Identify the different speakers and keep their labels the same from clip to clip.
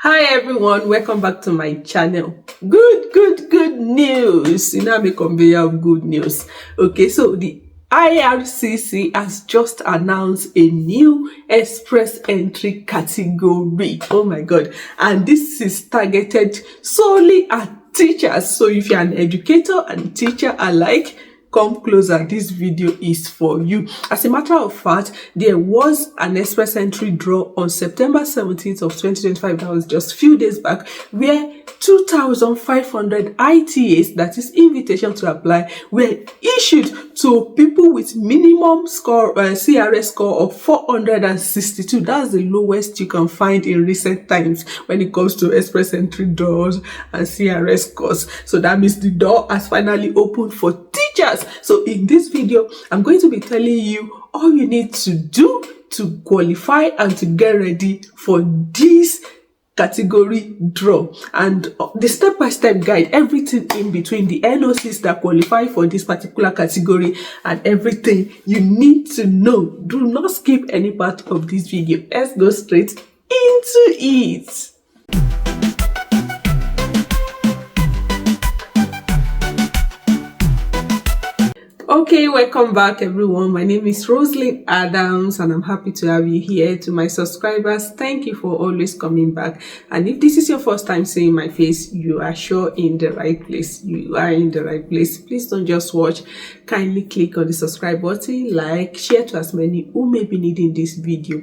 Speaker 1: Hi everyone, welcome back to my channel. Good news. I'm a conveyor of good news. Okay, so the IRCC has just announced a new express entry category. Oh my god. And this is targeted solely at teachers. So if you're an educator and teacher alike, come closer, this video is for you. As a matter of fact, there was an express entry draw on September 17th of 2025, that was just a few days back, where 2,500 ITAs, that is invitation to apply, were issued to people with minimum score, CRS score of 462. That's the lowest you can find in recent times when it comes to express entry draws and CRS scores. So that means the door has finally opened for teachers. So in this video, I'm going to be telling you all you need to do to qualify and to get ready for this category draw, and the step-by-step guide, everything in between, the NOCs that qualify for this particular category, and everything you need to know. Do not skip any part of this video. Let's go straight into it. Okay, welcome back everyone. My name is Roslyn Adams and I'm happy to have you here. To my subscribers, thank you for always coming back. And if this is your first time seeing my face, you are sure in the right place. You are in the right place. Please don't just watch. Kindly click on the subscribe button, like, share to as many who may be needing this video.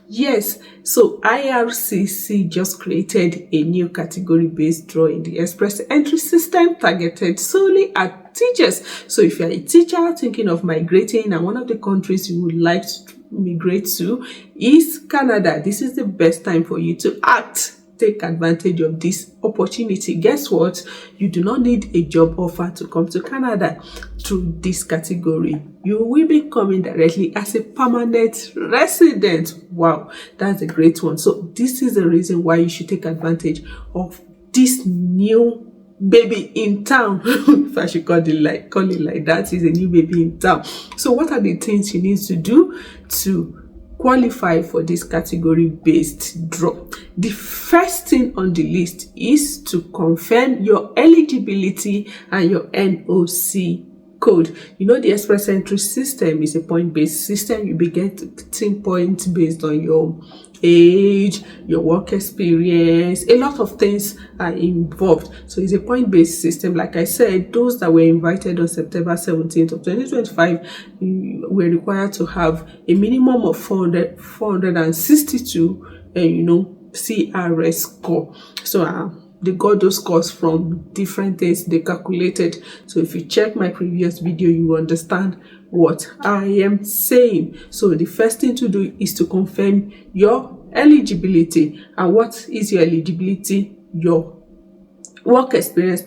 Speaker 1: Yes, so IRCC just created a new category-based draw in the express entry system targeted solely at teachers. So if you're a teacher thinking of migrating and one of the countries you would like to migrate to is Canada, this is the best time for you to act. Take advantage of this opportunity. Guess what? You do not need a job offer to come to Canada through this category. You will be coming directly as a permanent resident. Wow, that's a great one. So this is the reason why you should take advantage of this new baby in town. If I should call it like that, is a new baby in town. So what are the things you need to do to qualify for this category based draw? The first thing on the list is to confirm your eligibility and your NOC code. You know, the express entry system is a point-based system. You be getting points based on your age, your work experience. A lot of things are involved. So it's a point-based system. Like I said, those that were invited on September 17th of 2025 were required to have a minimum of 462 CRS score. So they got those scores from different things they calculated. So if you check my previous video, you understand what I am saying. So the first thing to do is to confirm your eligibility. And what is your eligibility? Your work experience,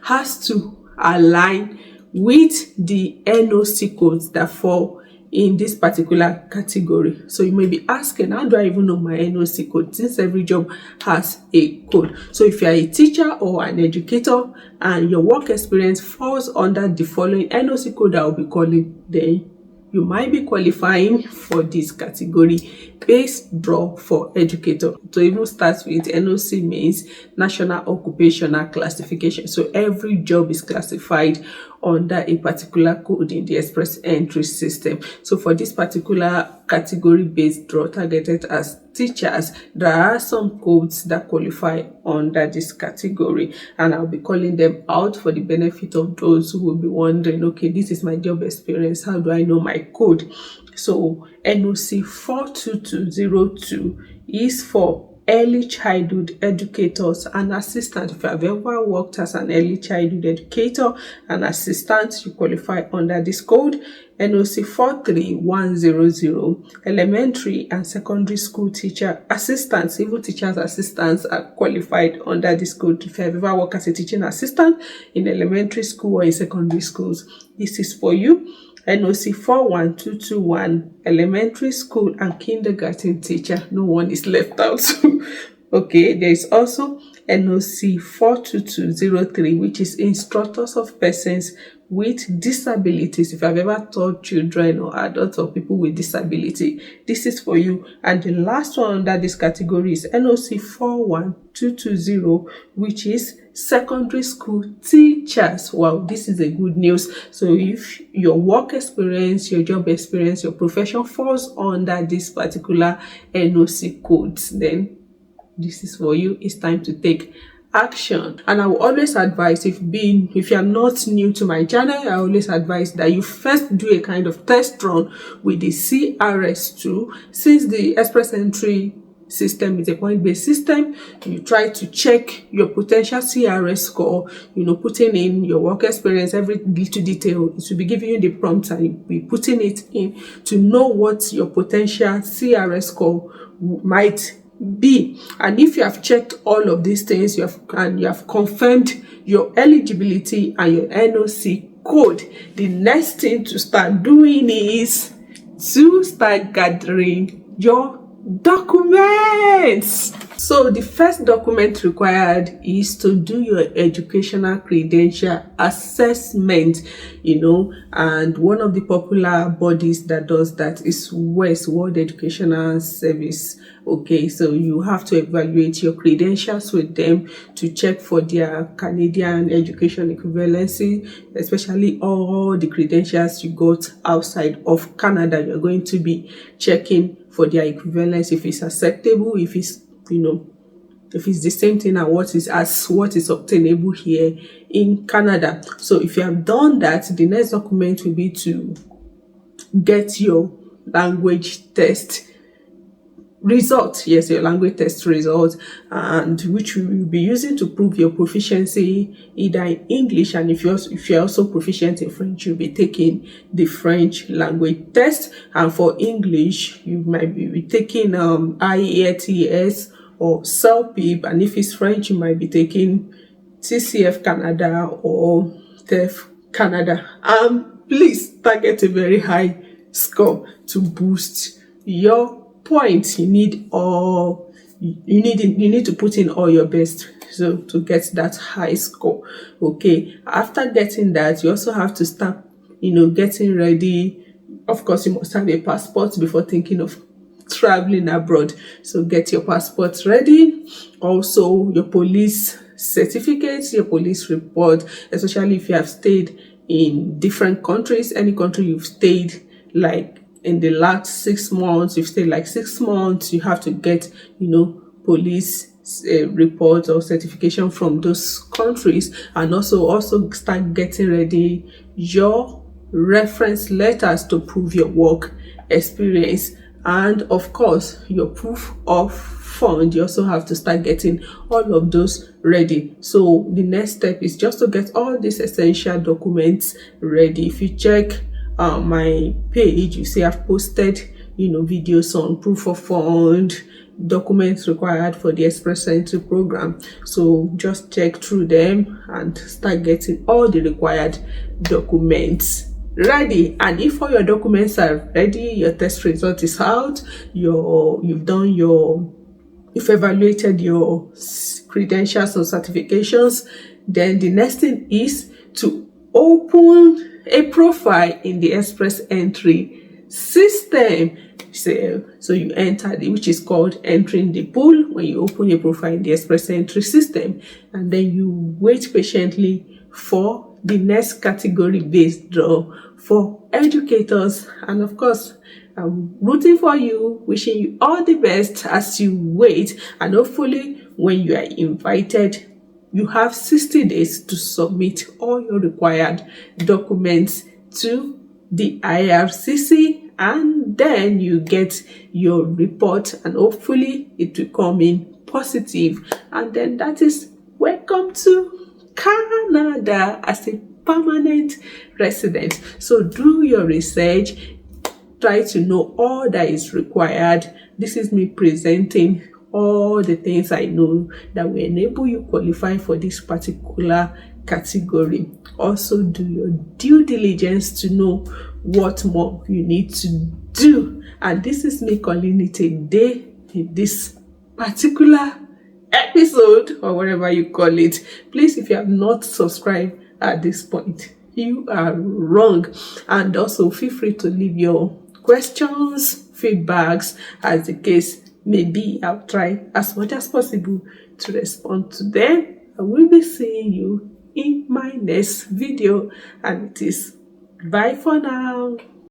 Speaker 1: has to align with the NOC codes that fall in this particular category. So you may be asking, how do I even know my NOC code, since every job has a code? So if you are a teacher or an educator and your work experience falls under the following NOC code I will be calling, then you might be qualifying for this category based draw for educator. To even start with, NOC means National Occupational Classification. So every job is classified under a particular code in the express entry system. So for this particular category based draw targeted as teachers, there are some codes that qualify under this category, and I'll be calling them out for the benefit of those who will be wondering, okay, this is my job experience, how do I know my code? So NOC 42202 is for early childhood educators and assistants. If you have ever worked as an early childhood educator and assistant, you qualify under this code. NOC 43100, elementary and secondary school teacher assistants, even teachers assistants are qualified under this code. If you have ever worked as a teaching assistant in elementary school or in secondary schools, this is for you. NOC 41221, elementary school and kindergarten teacher. No one is left out. Okay, there is also NOC 42203, which is instructors of persons with disabilities. If I've ever taught children or adults or people with disability, this is for you. And the last one under this category is NOC 41220, which is secondary school teachers. Wow, this is a good news. So if your work experience, your job experience, your profession falls under this particular NOC codes, then this is for you. It's time to take action. And I will always advise, if you're not new to my channel, I always advise that you first do a kind of test run with the CRS2. Since the express entry system is a point-based system, you try to check your potential CRS score, putting in your work experience, every little detail. It will be giving you the prompt and you'll be putting it in to know what your potential CRS score might be. And if you have checked all of these things, you have confirmed your eligibility and your NOC code, the next thing to start doing is to start gathering your documents. So the first document required is to do your educational credential assessment, and one of the popular bodies that does that is WES, World Educational Service. Okay, so you have to evaluate your credentials with them to check for their Canadian education equivalency, especially all the credentials you got outside of Canada. You're going to be checking for their equivalence, if it's acceptable, if it's if it's the same thing as what is obtainable here in Canada. So if you have done that, the next document will be to get your language test result. Yes, your language test result, and which we will be using to prove your proficiency either in English, and if you're also proficient in French, you'll be taking the French language test. And for English, you might be taking IELTS or CELPIP, and if it's French, you might be taking TCF Canada or TEF Canada. Please target a very high score to boost your points. You need to put in all your best so to get that high score. Okay, after getting that, you also have to start getting ready. Of course, you must have a passport before thinking of traveling abroad, so get your passport ready. Also your police certificates, your police report, especially if you have stayed in different countries. Any country you've stayed, like in the last 6 months, you've stayed like 6 months, you have to get police report or certification from those countries. And also start getting ready your reference letters to prove your work experience, and of course your proof of fund. You also have to start getting all of those ready. So the next step is just to get all these essential documents ready. If you check my page, you see I've posted videos on proof of fund, documents required for the express entry program. So just check through them and start getting all the required documents ready. And if all your documents are ready, your test result is out, you've evaluated your credentials or certifications, then the next thing is to open a profile in the express entry system. So you enter which is called entering the pool, when you open a profile in the express entry system, and then you wait patiently for the next category based draw for educators. And of course, I'm rooting for you, wishing you all the best as you wait, and hopefully when you are invited, you have 60 days to submit all your required documents to the IRCC, and then you get your report, and hopefully it will come in positive, and then that is welcome to Canada as a permanent resident. So do your research, try to know all that is required. This is me presenting all the things I know that will enable you qualify for this particular category. Also do your due diligence to know what more you need to do. And this is me calling it a day in this particular episode or whatever you call it. Please, if you have not subscribed at this point, you are wrong. And also feel free to leave your questions, feedbacks, as the case may be. I'll try as much as possible to respond to them. I will be seeing you in my next video, and it is bye for now.